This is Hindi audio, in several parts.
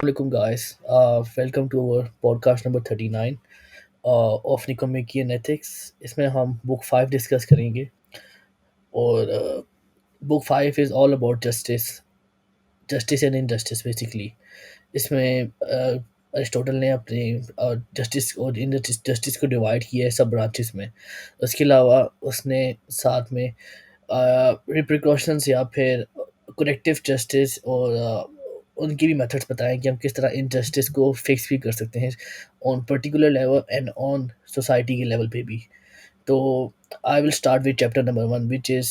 Assalamualaikum guys. Welcome to our podcast number 39 of Nicomachean Ethics. इसमें हम बुक 5 डिस्कस करेंगे और book 5 is all about justice and injustice basically. इसमें अरिस्टोटल ने अपने जस्टिस और इनजस्टिस जस्टिस को डिवाइड किया है सब ब्रांचेस में। उसके अलावा उसने साथ में रिप्रिकॉशंस या फिर करेक्टिव जस्टिस और उनकी भी मेथड्स बताएं कि हम किस तरह इनजस्टिस को फिक्स भी कर सकते हैं on particular level and on society के लेवल पे भी। तो I will start with chapter number 1 which is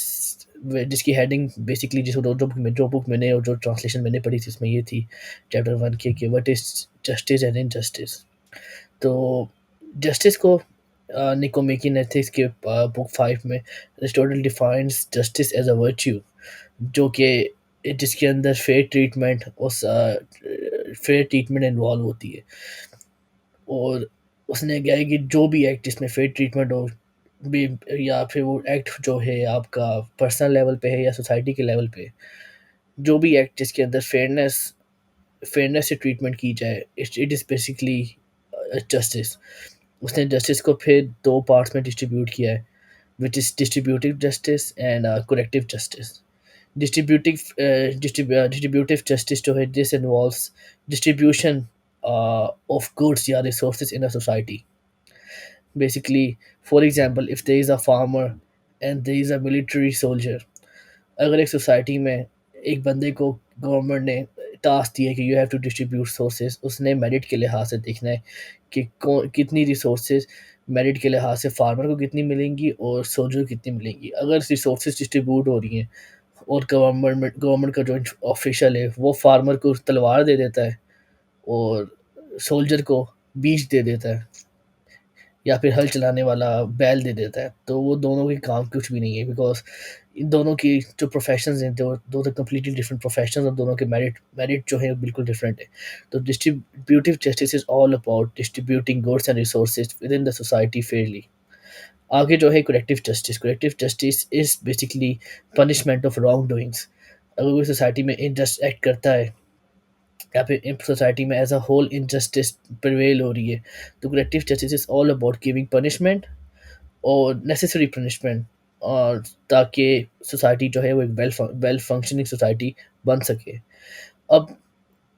जिसकी हेडिंग बेसिकली जो बुक मैंने और जो ट्रांसलेशन मैंने पढ़ी थी उसमें ये थी चैप्टर 1 के कि what is justice and injustice. तो जस्टिस को निकोमेकियन एथिक्स के बुक 5 में Aristotle defines justice as a virtue जो कि जिसके अंदर फेयर ट्रीटमेंट इन्वॉल्व होती है। और उसने क्या है कि जो भी एक्ट जिसमें फेयर ट्रीटमेंट हो भी, या फिर वो एक्ट जो है आपका पर्सनल लेवल पे है या सोसाइटी के लेवल पे, जो भी एक्ट जिसके अंदर फेयरनेस से ट्रीटमेंट की जाए, इट इज़ बेसिकली जस्टिस। उसने जस्टिस को फिर दो पार्ट्स में डिस्ट्रीब्यूट किया है, which is distributive justice and corrective justice. Distributive justice जो है this involves distribution of goods या resources in a society. Basically, for example, if there is a farmer and there is a military soldier, अगर एक सोसाइटी में एक बंदे को गवर्नमेंट ने टास्क दिया है कि you have to distribute sources, उसने मेरिट के लिहाज से देखना है कि कितनी रिसोर्सेज मेरिट के लिहाज से फार्मर को कितनी मिलेंगी और सोल्जर को कितनी मिलेंगी। अगर रिसोर्सेज डिस्ट्रीब्यूट हो रही हैं और गवर्नमेंट का जो ऑफिशियल है वो फार्मर को तलवार दे देता है और सोल्जर को बीज दे देता है या फिर हल चलाने वाला बैल दे देता है, तो वो दोनों के काम कुछ भी नहीं है, बिकॉज इन दोनों की जो प्रोफेशंस हैं दो तो कम्प्लीटली डिफरेंट प्रोफेशंस और दोनों के मेरिट जो है बिल्कुल डिफरेंट है। तो distributive justice is all about distributing goods and resources with in the society Fairlie. आगे जो है corrective justice is basically punishment of wrong doings. अगर कोई सोसाइटी में इनजस्ट एक्ट करता है या फिर इन सोसाइटी में as a whole injustice prevail हो रही है, तो corrective justice is all about giving punishment और नेसेसरी पनिशमेंट, और ताकि सोसाइटी जो है वो एक वेल फंक्शनिंग सोसाइटी बन सके। अब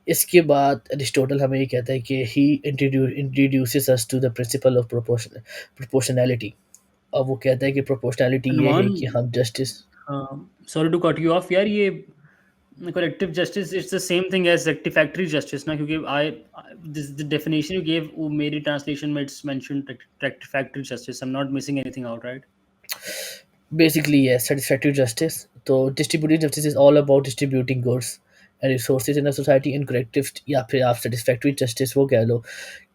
इसके बाद अरिस्टोटल हमें ये कहता है कि he introduces us to the principle of proportionality. अब वो कहता है कि प्रोपोर्शनैलिटी ये है अनुमान कि हम justice. Sorry to cut you off यार, ये corrective justice it's the same thing as rectificatory justice ना, क्योंकि I this the definition you gave वो मेरी ट्रांसलेशन में it's mentioned rectificatory justice. I am not missing anything out, right? Basically, yes, satisfactory justice. So, distributive justice is all about distributing goods and resources in a society. And corrective या फिर आप satisfactory justice वो कह लो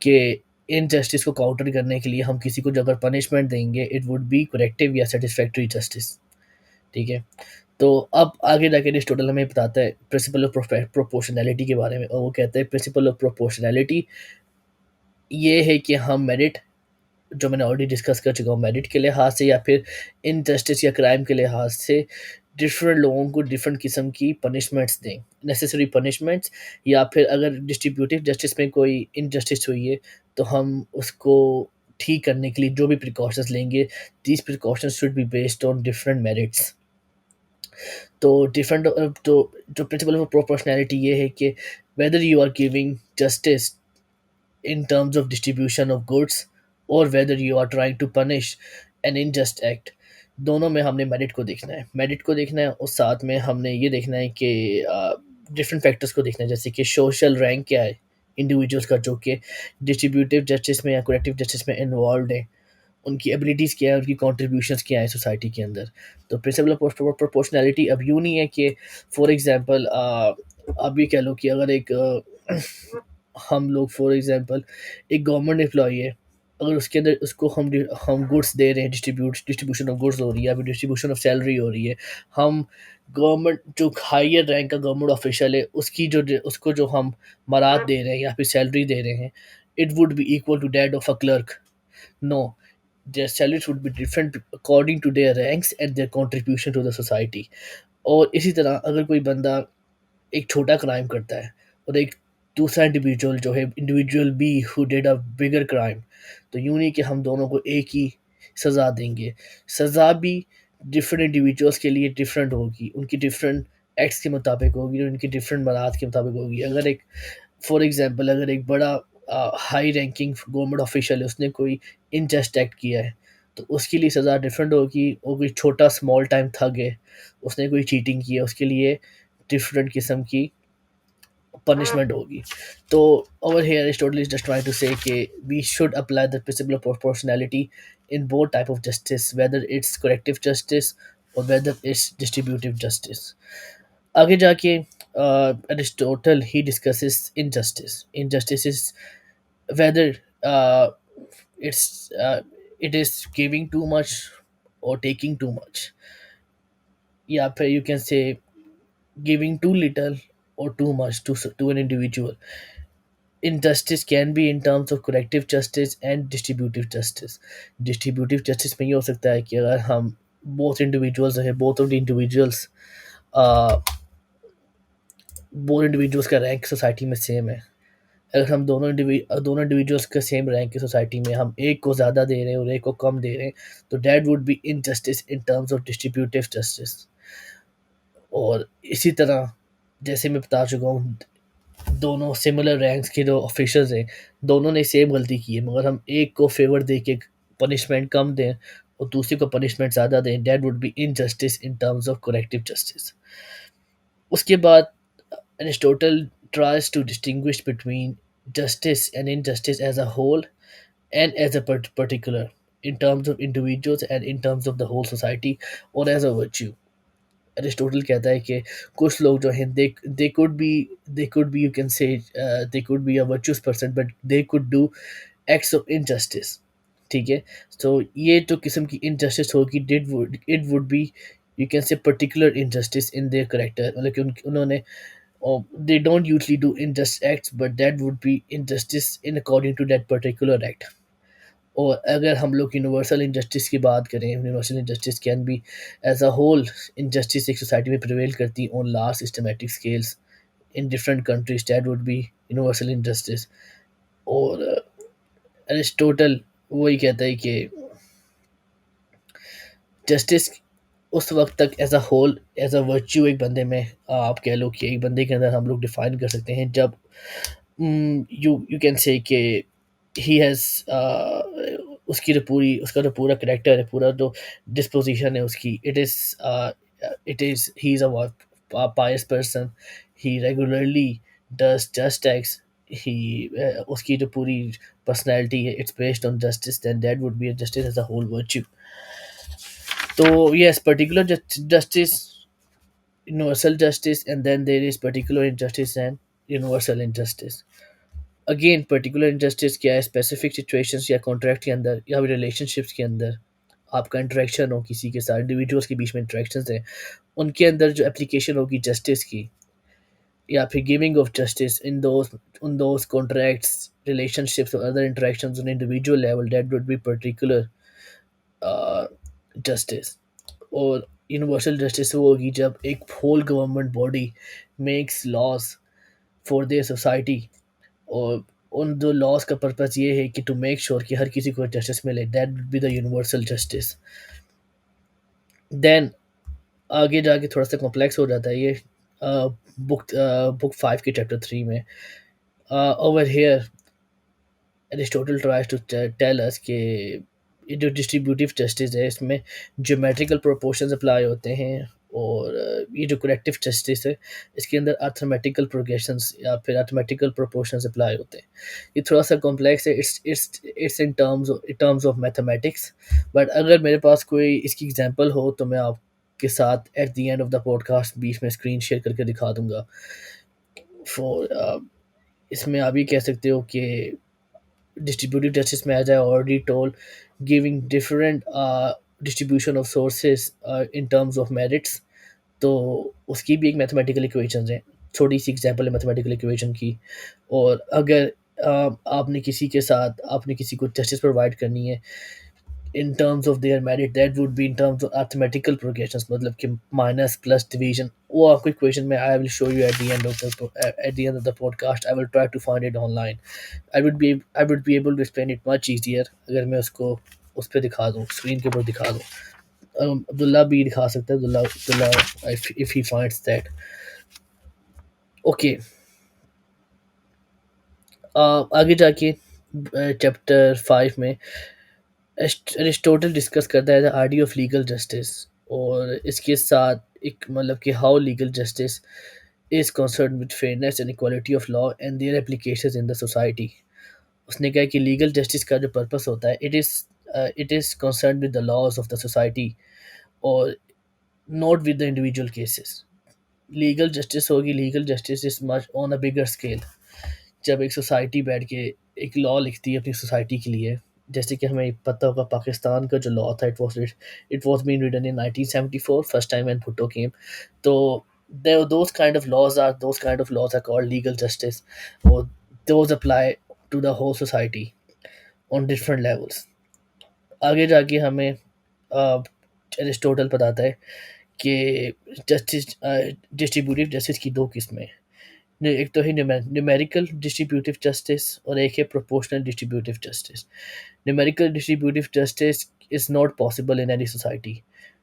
कि इनजस्टिस को काउंटर करने के लिए हम किसी को जो अगर पनिशमेंट देंगे इट वुड बी करेक्टिव या सेटिस्फैक्टरी जस्टिस। ठीक है। तो अब आगे जाके अरिस्टोटल हमें बताता है प्रिंसिपल ऑफ प्रोपोर्शनैलिटी के बारे में, और वो कहता है प्रिंसिपल ऑफ प्रोपोर्शनैलिटी ये है कि हम मेरिट, जो मैंने ऑलरेडी डिस्कस कर चुका हूँ, मेरिट के लिहाज से या फिर इनजस्टिस या क्राइम के लिहाज से डिफरेंट लोगों को डिफरेंट किस्म की पनिशमेंट्स दें, नेसेसरी पनिशमेंट्स। या फिर अगर डिस्ट्रीब्यूटिव जस्टिस में कोई इनजस्टिस हुई है तो हम उसको ठीक करने के लिए जो भी प्रिकॉशंस लेंगे, these precautions should be based on different merits. तो डिफरेंट जो प्रिंसिपल ऑफ प्रोपोर्शनैलिटी ये है कि whether you are giving justice in terms of distribution of goods or whether you are trying to punish an unjust act, दोनों में हमने मेरिट को देखना है और साथ में हमने ये देखना है कि डिफरेंट फैक्टर्स को देखना है, जैसे कि सोशल रैंक क्या है इंडिविजुअल्स का जो कि डिस्ट्रीब्यूटिव जस्टिस में या करेक्टिव जस्टिस में इन्वॉल्व है, उनकी एबिलिटीज़ क्या है, उनकी कॉन्ट्रीब्यूशंस क्या है सोसाइटी के अंदर। तो प्रिंसिपल ऑफ प्रोपोर्शनैलिटी अब यूँ नहीं है कि फॉर एग्जांपल आप ये कह लो कि अगर एक हम लोग फॉर एग्जांपल एक गवर्नमेंट एम्प्लॉई है, अगर उसके अंदर उसको हम गुड्स दे रहे हैं, डिस्ट्रीब्यूशन ऑफ गुड्स हो रही है या फिर डिस्ट्रीब्यूशन ऑफ सैलरी हो रही है, हम गवर्नमेंट जो हायर रैंक का गवर्नमेंट ऑफिशियल है उसको जो हम मराद दे रहे हैं या फिर सैलरी दे रहे हैं, it would be equal to that of a clerk? No, their salaries would be different according to their ranks and their contribution to the society. और इसी तरह अगर कोई बंदा एक छोटा क्राइम करता है और एक दूसरा इंडिविजुअल जो है individual B who did a bigger crime, तो यूँ नहीं कि हम दोनों को एक ही सज़ा देंगे। सज़ा भी डिफरेंट इंडिविजुअल्स के लिए डिफरेंट होगी, उनकी डिफरेंट एक्ट्स के मुताबिक होगी और उनकी डिफरेंट बरात के मुताबिक होगी। अगर एक फॉर एग्ज़ाम्पल अगर एक बड़ा हाई रैंकिंग गवर्नमेंट ऑफिशियल है, उसने कोई इनजस्ट एक्ट किया है, तो उसके लिए सज़ा डिफरेंट होगी, और कोई छोटा स्मॉल टाइम ठग है, उसने कोई चीटिंग की है, उसके लिए डिफरेंट किस्म की punishment होगी। तो over here Aristotle is just trying to say कि we should apply the principle of proportionality in both type of justice, whether it's corrective justice or whether it's distributive justice. आगे जाके Aristotle he discusses injustice. Injustice is whether it's it is giving too much or taking too much, या फिर you can say giving too little or too much to an individual. Injustice can be in terms of corrective justice and distributive justice. Distributive justice में ये हो सकता है कि अगर हम both individuals हैं, uh, both individuals का रैंक सोसाइटी में सेम है, अगर हम दोनों इंडिविजुअल्स का सेम रैंक है सोसाइटी में, हम एक को ज़्यादा दे रहे हैं और एक को कम दे रहे हैं, तो that would be injustice in terms of distributive justice. और इसी तरह जैसे मैं बता चुका हूँ, दोनों सिमिलर रैंक्स के जो ऑफिसर्स हैं, दोनों ने सेम गलती की है, मगर हम एक को फेवर दे के पनिशमेंट कम दें और दूसरे को पनिशमेंट ज़्यादा दें, that would be injustice in terms of corrective justice. उसके बाद Aristotle tries to distinguish between justice and injustice as a whole and as a particular, in terms of individuals and in terms of the whole society, or as a virtue. Aristotle कहता है कि कुछ लोग जो हैं they could be you can say they could be a virtuous person but they could do acts of injustice. ठीक है, तो ये जो किस्म की इनजस्टिस होगी it would be you can say particular injustice in their character, मतलब कि उन्होंने they don't usually do unjust acts but that would be injustice in according to that particular act. और अगर हम लोग यूनिवर्सल इंजस्टिस की बात करें, universal injustice can be as a whole, injustice एक सोसाइटी में प्रिवेल करती on large systematic scales in different countries, that would be universal injustice. और एरिस्टोटल वही कहता है कि जस्टिस उस वक्त तक as a whole as a virtue एक बंदे में, आप कह लो कि एक बंदे के अंदर हम लोग डिफाइन कर सकते हैं जब you can say कि ही हैज़ उसकी जो पूरी उसका जो पूरा करेक्टर है, पूरा जो डिस्पोजिशन है उसकी, it is he is a pious person, he regularly does just acts, he उसकी जो पूरी पर्सनैलिटी है it's based on justice, then that would be justice as a whole virtue. तो yes, particular justice, universal justice, and then there is particular injustice and universal injustice. Again particular injustice क्या है, स्पेसिफिक सिचुएशंस या कॉन्ट्रैक्ट के अंदर या रिलेशनशिप्स के अंदर आपका इंटरेक्शन हो किसी के साथ, इंडिविजुअल्स के बीच में इंटरेक्शंस हैं, उनके अंदर जो एप्लीकेशन होगी जस्टिस की या फिर giving of justice in those contracts, relationships और other interactions on individual level, that would be particular justice. और यूनिवर्सल जस्टिस वो होगी जब एक whole government body makes laws for their society, और उन दो लॉज का पर्पस ये है कि टू मेक श्योर कि हर किसी को जस्टिस मिले, that would be the universal justice. Then आगे जाके थोड़ा सा कॉम्प्लेक्स हो जाता है ये, बुक 5 के चैप्टर 3 में। Over here Aristotle tries to tell us कि ये जो डिस्ट्रीब्यूटिव जस्टिस है इसमें ज्योमेट्रिकल प्रोपोर्शंस अप्लाई होते हैं, और ये जो करेक्टिव जस्टिस है इसके अंदर अर्थमेटिकल प्रोग्रेशंस या फिर अर्थमेटिकल प्रोपोर्शंस अप्लाई होते हैं। ये थोड़ा सा कॉम्प्लेक्स है, it's in terms of mathematics, but अगर मेरे पास कोई इसकी एग्जांपल हो तो मैं आपके साथ at the end of the podcast बीच में स्क्रीन शेयर करके दिखा दूंगा। फॉर इसमें आप ये कह सकते हो कि distributive justice में आ जाए, already told giving different distribution of sources in terms of merits, तो उसकी भी एक मैथमेटिकल इक्वेशंस है, छोटी सी एग्जांपल है मैथमेटिकल इक्वेशन की। और अगर आपने किसी को जस्टिस प्रोवाइड करनी है, in terms of their merit, that would be in terms of arithmetical progressions, मतलब कि minus plus division. वो आपको equation में I will show you at the end of the podcast. I will try to find it online. I would be able to explain it much easier अगर मैं उसको उस पर दिखा दूँ, स्क्रीन के ऊपर दिखा दूँ. अब्दुल्ला भी दिखा सकता है, Abdullah if he finds that. Okay, आगे जाके चैप्टर 5 में एरिस्टोटल डिस्कस करता है the idea of legal justice, और इसके साथ एक मतलब कि how legal justice is concern with fairness and equality of law and their applications in the society. उसने कहा कि लीगल जस्टिस का जो पर्पस होता है, it is concern with the laws of the society और not with the individual cases. Legal justice होगी, legal justice is much on a bigger scale. जब एक सोसाइटी बैठ के एक लॉ लिखती है अपनी सोसाइटी के लिए, जैसे कि हमें पता होगा पाकिस्तान का जो लॉ था, it was been written in 1974 first time when Bhutto came. तो those kind of laws are called legal justice, or those apply to the whole society on different levels. आगे जाके हमें एरिस्टोटल बताता है कि जस्टिस डिस्ट्रीब्यूटिव जस्टिस की दो किस्में हैं. एक तो है न्यूमेरिकल डिस्ट्रीब्यूटिव जस्टिस और एक है proportional distributive justice. Numerical distributive justice is not possible in any society.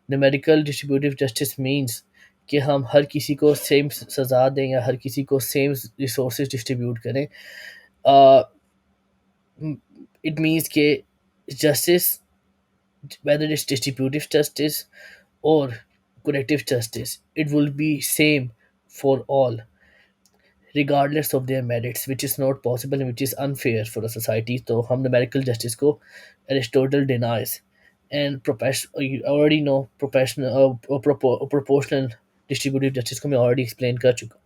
Numerical distributive justice means कि हम हर किसी को सेम सज़ा दें या हर किसी को सेम रिसोर्स डिस्ट्रीब्यूट करें. इट मीन्स के justice, whether it's distributive justice or corrective justice, it will be same for all regardless of their merits, which is not possible and which is unfair for a society. So हम numerical justice को Aristotle denies, and you already know proportional distributive justice को मैं already explain कर चुका हूँ.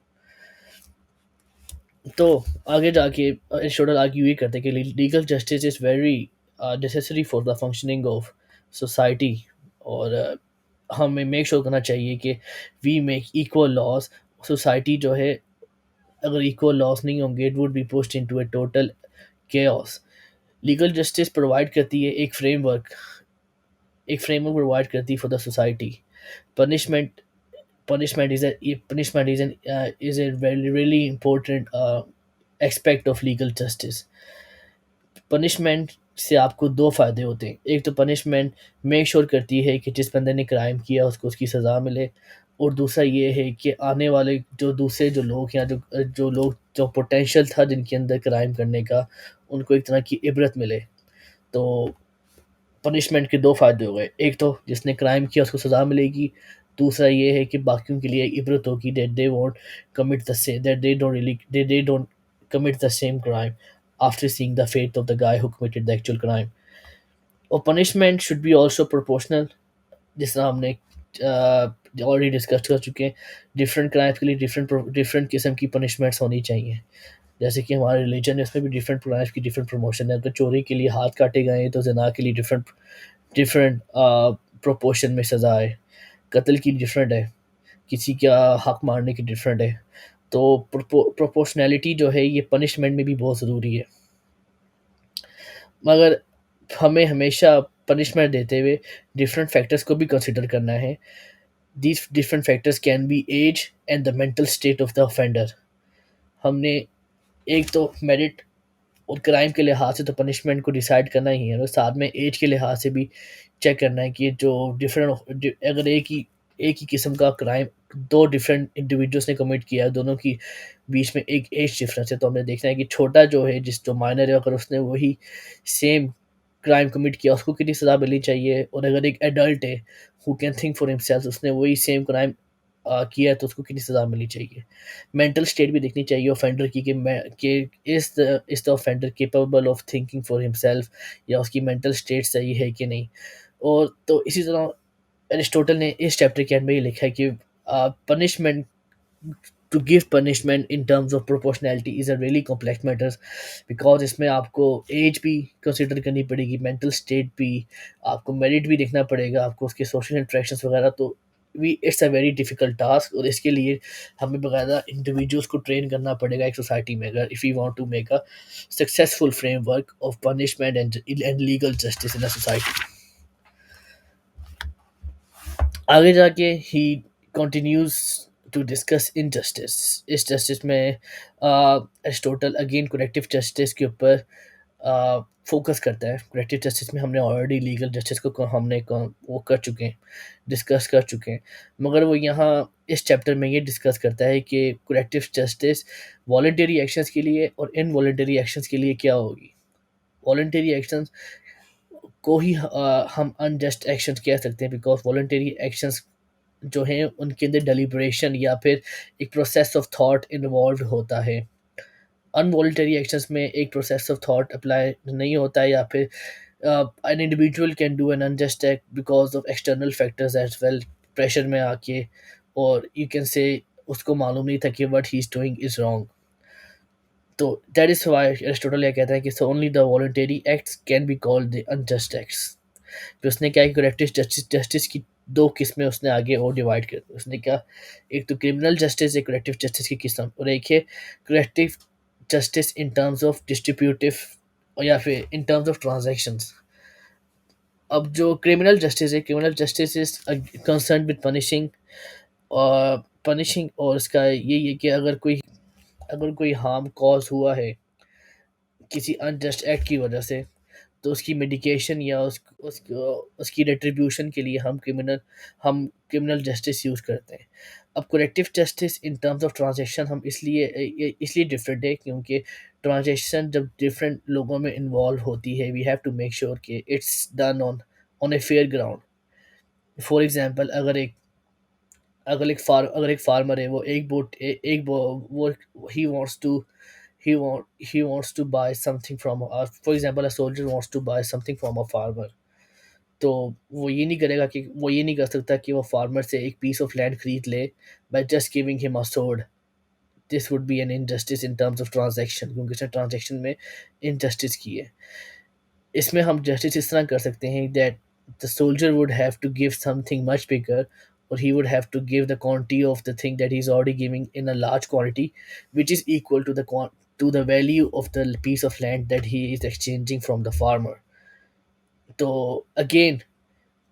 तो आगे जाके एरिस्टोटल आर्ग्यू ये करते हैं कि legal justice is very necessary for the functioning of society, और हमें मेक श्योर करना चाहिए कि we make equal laws. Society जो है, अगर इक्वल लॉस नहीं होंगे, it would be pushed into a total chaos. Legal justice provide करती है एक फ्रेमवर्क प्रोवाइड करती है for the society. Punishment punishment is a very really important aspect of legal justice. Punishment से आपको दो फ़ायदे होते हैं. एक तो पनिशमेंट मेक श्योर करती है कि जिस बंदे ने क्राइम किया उसको उसकी सज़ा मिले, और दूसरा ये है कि आने वाले जो दूसरे जो लोग या जो लोग जो पोटेंशियल था जिनके अंदर क्राइम करने का, उनको एक तरह की इबरत मिले. तो पनिशमेंट के दो फ़ायदे हो गए. एक तो जिसने क्राइम किया उसको सज़ा मिलेगी. दूसरा ये है कि बाकियों के लिए एक इबरत होगी that they won't commit the same that they don't commit the same crime after seeing the fate of the guy who committed the actual crime. और punishment should be also proportional, जिस तरह हमने ऑलरेडी डिस्कस कर चुके हैं. डिफरेंट क्राइम्स के लिए डिफरेंट किस्म की पनिशमेंट्स होनी चाहिए. जैसे कि हमारे रिलीजन है, उसमें भी डिफरेंट क्राइम्स की डिफरेंट प्रमोशन है. तो चोरी के लिए हाथ काटे गए हैं, तो ज़िना के लिए डिफरेंट डिफरेंट प्रोपोर्शन में सज़ा है. कत्ल की डिफरेंट है, किसी का हक मारने की डिफरेंट है. तो प्रोपोर्शनैलिटी जो है ये पनिशमेंट में भी बहुत ज़रूरी है. मगर हमें हमेशा पनिशमेंट देते हुए डिफरेंट फैक्टर्स को भी कंसिडर करना है. These different factors can be age and the mental state of the offender. हमने एक तो मेरिट और क्राइम के लिहाज से तो पनिशमेंट को डिसाइड करना ही है, और साथ में एज के लिहाज से भी चेक करना है कि जो अगर एक ही किस्म का क्राइम दो डिफरेंट इंडिविजुअल्स ने कमिट किया है, दोनों की बीच में एक एज डिफरेंस है, तो हमने देखना है कि छोटा जो है, जो माइनर है, अगर उसने वही सेम क्राइम कमिट किया उसको कितनी सज़ा मिलनी चाहिए, और अगर एक एडल्ट है who can think for himself, उसने वही सेम क्राइम किया है तो उसको कितनी सज़ा मिलनी चाहिए. मेंटल स्टेट भी देखनी चाहिए ऑफेंडर की कि is the offender capable of thinking for himself, या उसकी मेंटल स्टेट सही है कि नहीं. और तो इसी तरह एरिस्टोटल ने इस चैप्टर के एंड में ये लिखा है कि punishment to give punishment in terms of proportionality is a really complex matters, because इसमें आपको एज भी कंसिडर करनी पड़ेगी, मेंटल स्टेट भी, आपको मेरिट भी देखना पड़ेगा, आपको उसके सोशल इंटरेक्शंस वगैरह. तो we it's a very difficult task, और इसके लिए हमें बकायदा इंडिविजुअल्स को ट्रेन करना पड़ेगा एक सोसाइटी में, अगर if you want to make a successful framework of punishment and legal justice in a society. आगे जाके ही कंटिन्यूज टू डिस्कस इनजस्टिस। इस जस्टिस में एरिस्टोटल अगेन करेक्टिव जस्टिस के ऊपर फोकस करता है। करेक्टिव जस्टिस में हमने ऑलरेडी लीगल जस्टिस को वो कर चुके हैं, डिस्कस कर चुके हैं। मगर वो यहाँ इस चैप्टर में ये डिस्कस करता है कि करेक्टिव जस्टिस वॉलेंटरी एक्शंस के लिए और इनवॉलेंटरी एक्शंस के लिए क्या होगी। वॉलेंटरी एक्शंस को ही हम अनजस्ट एक्शंस कह सकते हैं, बिकॉज वॉलेंटरी एक्शंस जो हैं उनके अंदर डेलिब्रेशन या फिर एक प्रोसेस ऑफ थॉट इन्वॉल्व होता है। अनवॉलंटरी एक्शंस में एक प्रोसेस ऑफ थॉट अप्लाई नहीं होता है, या फिर an individual can do an unjust act because of external factors as well, pressure में आके, और यू कैन से उसको मालूम नहीं था कि what he is doing is wrong. तो दैट इज व्हाई एरिस्टोटल ये कहता है कि so only the voluntary acts can be called the unjust acts. फिर उसने क्या कि करेक्टिव जस्टिस जस्टिस की दो किस्में उसने आगे और डिवाइड कर दी। उसने क्या, एक तो क्रिमिनल जस्टिस, एक करेक्टिव जस्टिस की किस्म, और एक है corrective justice in terms of distributive या फिर इन टर्म्स ऑफ ट्रांजैक्शंस। अब जो क्रिमिनल जस्टिस है, criminal justice is concern with punishing, और पनिशिंग, और इसका यही है कि अगर कोई हार्म कॉज हुआ है किसी अनजस्ट एक्ट की वजह से, तो उसकी मेडिकेशन या उसकी रेट्रीब्यूशन के लिए हम क्रिमिनल जस्टिस यूज़ करते हैं। अब corrective justice in terms of transaction हम इसलिए डिफरेंट है क्योंकि ट्रांजेक्शन जब डिफरेंट लोगों में इन्वॉल्व होती है, we have to make sure कि it's done on a fair ground. For example, अगर एक फार्मर है, वो एक बोट ए, एक बो, वो ही wants to he wants to buy something from for example, a soldier wants to buy something from a farmer, तो वो ये नहीं कर सकता कि वो फार्मर से एक पीस ऑफ लैंड खरीद ले by just giving him a sword. This would be an injustice in terms of transaction, क्योंकि उसने ट्रांजैक्शन में इनजस्टिस की है। इसमें हम जस्टिस इस तरह कर सकते हैं that the soldier would have to give something much bigger, or he would have to give the quantity of the thing that he's already giving in a large quantity, which is equal to the value of the piece of land that he is exchanging from the farmer. तो अगेन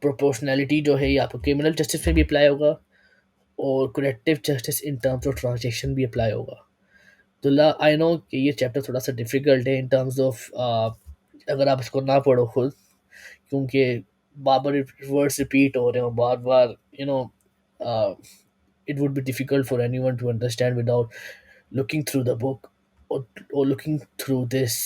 प्रोपोर्शनैलिटी जो है ये आपको क्रिमिनल जस्टिस में भी अप्लाई होगा, और corrective justice in terms of transaction भी अप्लाई होगा। तो ला आई नो कि ये चैप्टर थोड़ा सा डिफिकल्ट है इन टर्म्स ऑफ, अगर आप इसको ना पढ़ो खुद, क्योंकि बार बार वर्ड्स रिपीट हो रहे हो बार बार, you know, it would be difficult for anyone to understand without looking through the book, or looking through this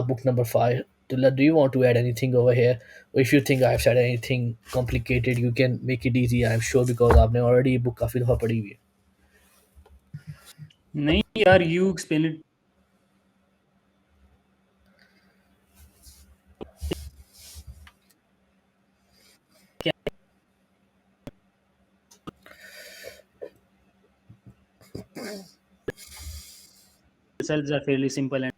book number 5. Do you want to add anything over here, or if you think I've said anything complicated, you can make it easy, I'm sure, because आपने already ये book काफी दफा पढ़ी हुई है। नहीं यार, you explain it themselves are fairly simple and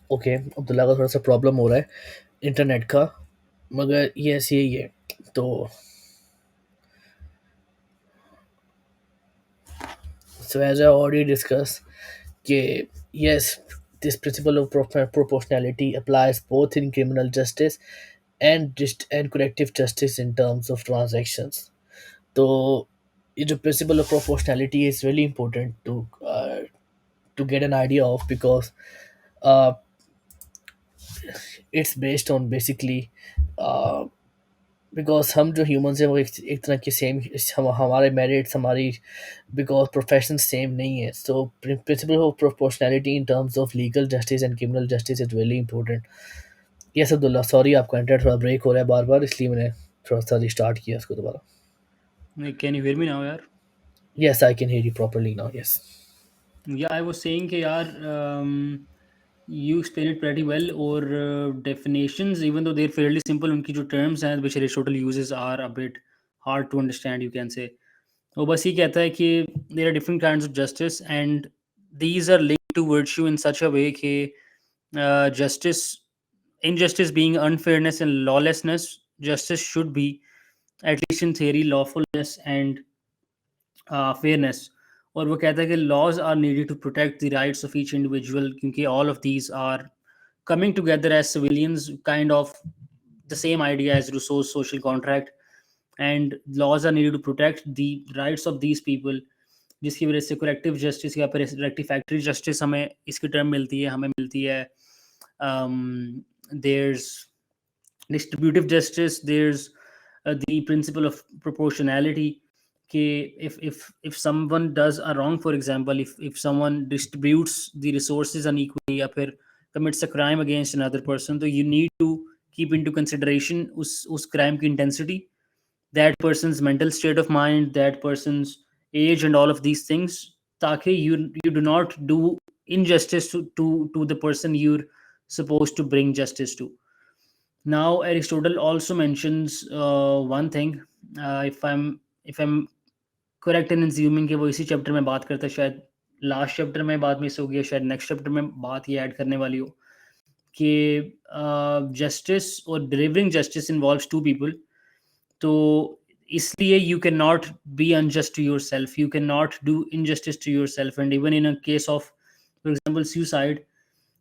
okay, Abdullah का थोड़ा सा प्रॉब्लम हो रहा है इंटरनेट का, मगर ये ऐसे ही है। तो so as I already discussed, कि yes, this principle of proportionality applies both in criminal justice and corrective justice in terms of transactions. तो ये जो principle of proportionality is really important to get an idea of, because uh, it's based on basically uh, because हम जो ह्यूमंस हैं वो एक तरह के सेम, हमारे मेरिट्स हमारी बिकॉज प्रोफेशन सेम नहीं है। So principle of proportionality in terms of legal justice and criminal justice is very important. Yes Abdullah, sorry आपका इंटरनेट थोड़ा ब्रेक हो रहा है बार बार, इसलिए मैंने थोड़ा सा रिस्टार्ट किया इसको दोबारा। Can you hear me now यार? Yes, I can hear you properly now, yes. Yeah, I was saying कि यार, you explain it pretty well, or definitions, even though they're fairly simple, उनकी जो terms हैं which Aristotle uses are a bit hard to understand, you can say. वो बस ये कहता है कि there are different kinds of justice and these are linked to virtue in such a way कि justice, injustice being unfairness and lawlessness, justice should be, at least in theory, lawfulness and fairness. और वो कहता है कि laws are needed to protect the rights of each individual, क्योंकि all of these are coming together as civilians, kind of the same idea as Rousseau's social contract, and laws are needed to protect the rights of these people, जिसकी वजह से कलेक्टिव जस्टिस या फिर रेक्टिफैक्टरी जस्टिस हमें इसकी टर्म मिलती है, हमें मिलती है. There's distributive justice, there's the principle of proportionality. If someone does a wrong, for example, if someone distributes the resources unequally या फिर commits a crime against another person, so you need to keep into consideration उस crime की intensity, that person's mental state of mind, that person's age, and all of these things, ताकि you do not do injustice to the person you're supposed to bring justice to. Now, Aristotle also mentions one thing. If I'm correct in assuming कि वो इसी चैप्टर में बात करता है, शायद लास्ट चैप्टर में बात मिस हो गई है, शायद नेक्स्ट चैप्टर में बात ये ऐड करने वाली हो कि जस्टिस और delivering justice involves two people. तो इसलिए you cannot be unjust to yourself, you cannot do injustice to yourself, and even in a case of, for example, suicide,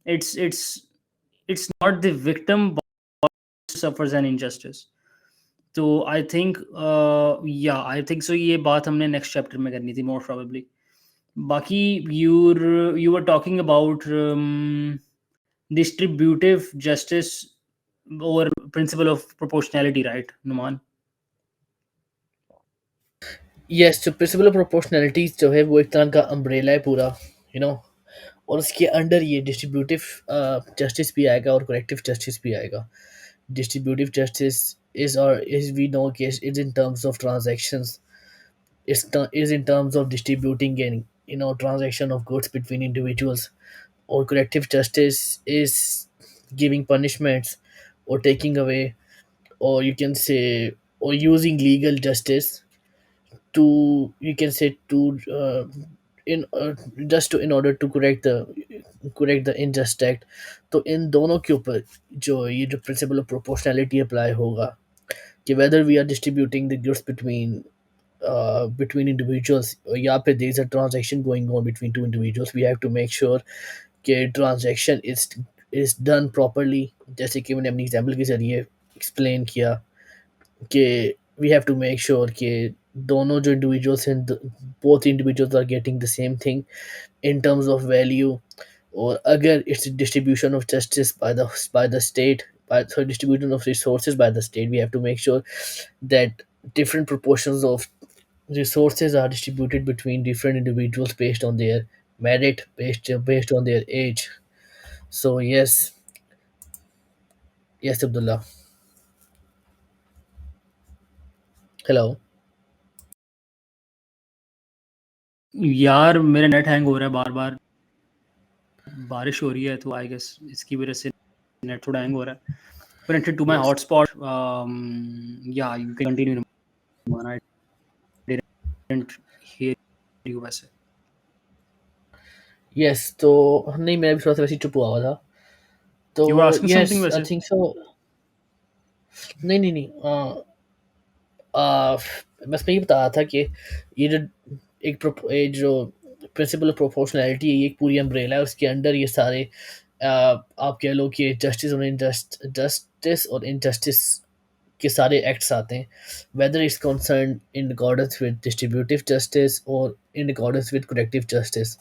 it's it's not the victim who suffers an injustice. तो आई थिंक, या आई थिंक सो ये बात हमने नेक्स्ट चैप्टर में करनी थी मोस्ट प्रोबेबली. बाकी you were talking about distributive justice और principle of proportionality, right Numan? Yes, जो प्रिंसिपल ऑफ प्रोपोर्शनैलिटी जो है वो एक तरह का अम्ब्रेला है पूरा, यू नो, और उसके अंडर ये डिस्ट्रीब्यूटिव जस्टिस भी आएगा और करेक्टिव जस्टिस भी आएगा. Distributive justice is, or is we know case is in terms of transactions, is in terms of distributing and, transaction of goods between individuals. Or corrective justice is giving punishments or taking away, or you can say, or using legal justice to, you can say, to in just to in order to correct the unjust act. तो इन दोनों के ऊपर जो ये जो प्रिंसिपल ऑफ प्रोपोर्शनैलिटी अप्लाई होगा कि whether we are distributing the goods between individuals, या फिर there is a transaction going on between two individuals, we have to make sure कि transaction is done properly. जैसे कि मैंने अपनी एग्जांपल के जरिए एक्सप्लेन किया कि we have to make sure कि दोनों जो individuals हैं, both individuals are getting the same thing in terms of value. Or अगर it's a distribution of justice by the state, so distribution of resources by the state, we have to make sure that different proportions of resources are distributed between different individuals based on their merit, based on their age. So yes, yes, Abdullah. Hello. यार मेरा नेट हैंग हो रहा है बार बार, बारिश हो रही है तो आई गेस इसकी वजह से नेट थोड़ा हैंग हो रहा है. Connected to my Yes. hotspot. Yeah, you can continue. Man, I didn't hear you वैसे. Yes, तो नहीं, मैं भी थोड़ा सा वैसे ही चुप हुआ हुआ था. तो You were asking something yes, I वैसे. Think so. नहीं नहीं नहीं, बस मैं ये बता रहा था कि ये जो ये जो प्रिंसिपल ऑफ प्रोपोर्शनैलिटी है, ये एक पूरी अम्ब्रेला है. उसके अंडर ये सारे आप कह लो कि जस्टिस और इनजस्टिस के सारे एक्ट्स आते हैं, whether it's concern in accordance with distributive justice और in accordance with corrective justice.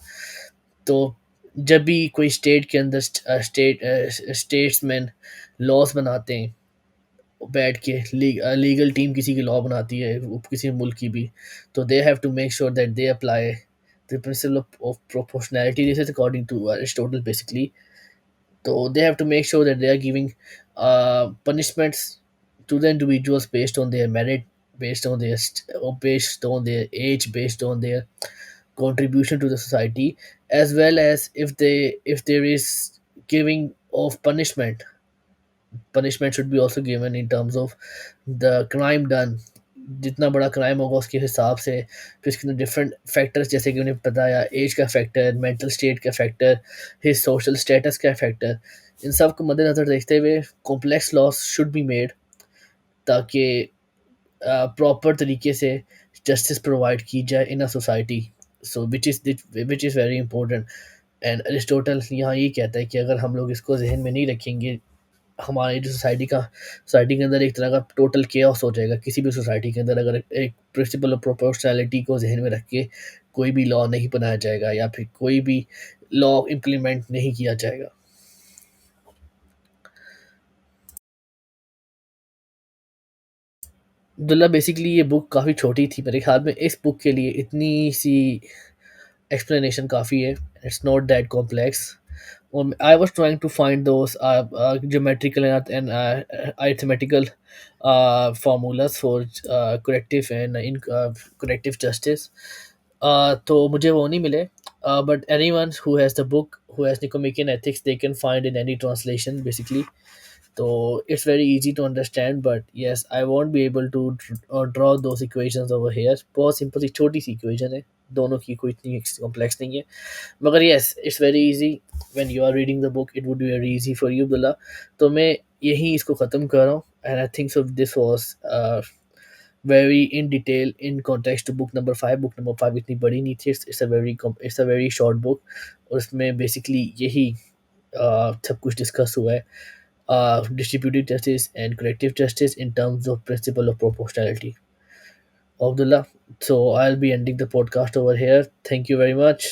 तो जब भी कोई स्टेट के अंदर स्टेट्समैन लॉज बनाते हैं, बैठ के लीगल टीम किसी की लॉ बनाती है, किसी मुल्क की भी, तो they have to make sure that they apply the principle of proportionality. This is according to Aristotle basically. So they have to make sure that they are giving punishments to the individuals based on their merit, based on or based on their age, based on their contribution to the society, as well as if there is giving of punishment should be also given in terms of the crime done. जितना बड़ा क्राइम होगा उसके हिसाब से फिर इसके अंदर डिफरेंट फैक्टर्स, जैसे कि उन्हें बताया, एज का फैक्टर, मेंटल स्टेट का फैक्टर, हिज सोशल स्टेटस का फैक्टर, इन सब को मद्देनज़र देखते हुए complex laws should be made, ताकि प्रॉपर तरीके से जस्टिस प्रोवाइड की जाए in a society. So which is very important. And Aristotle यहाँ ये कहता है कि अगर हम लोग इसको जहन में नहीं रखेंगे, हमारी जो सोसाइटी के अंदर एक तरह का टोटल केओस हो जाएगा। किसी भी सोसाइटी के अंदर अगर एक प्रिंसिपल ऑफ प्रोपोर्शनैलिटी को जहन में रख के कोई भी लॉ नहीं बनाया जाएगा या फिर कोई भी लॉ इम्प्लीमेंट नहीं किया जाएगा। अब्दुल्ला, बेसिकली ये बुक काफ़ी छोटी थी मेरे ख्याल में, इस बुक के लिए इतनी सी explanation काफ़ी है। It's not that complex. I was trying to find those geometrical and arithmetical formulas for corrective and corrective justice. तो मुझे वो नहीं मिले. But anyone who has the book, who has Nicomachean Ethics, they can find in any translation basically. So it's very easy to understand, but yes, I won't be able to draw those equations over here. बहुत सिंपल सी छोटी सी इक्वेशन है, दोनों की कोई इतनी कॉम्प्लेक्स नहीं है, मगर yes, it's very easy. When you are reading the book, it would be very easy for you, Abdullah. तो मैं यहीं इसको ख़त्म कर रहा हूँ, and I think so this was very in detail in context to book number 5. Book number 5 इतनी बड़ी नहीं थी, it's a very short book, और इसमें basically यही सब कुछ डिस्कस हुआ है, distributive justice and corrective justice in terms of principle of proportionality. Abdullah, so I'll be ending the podcast over here. Thank you very much.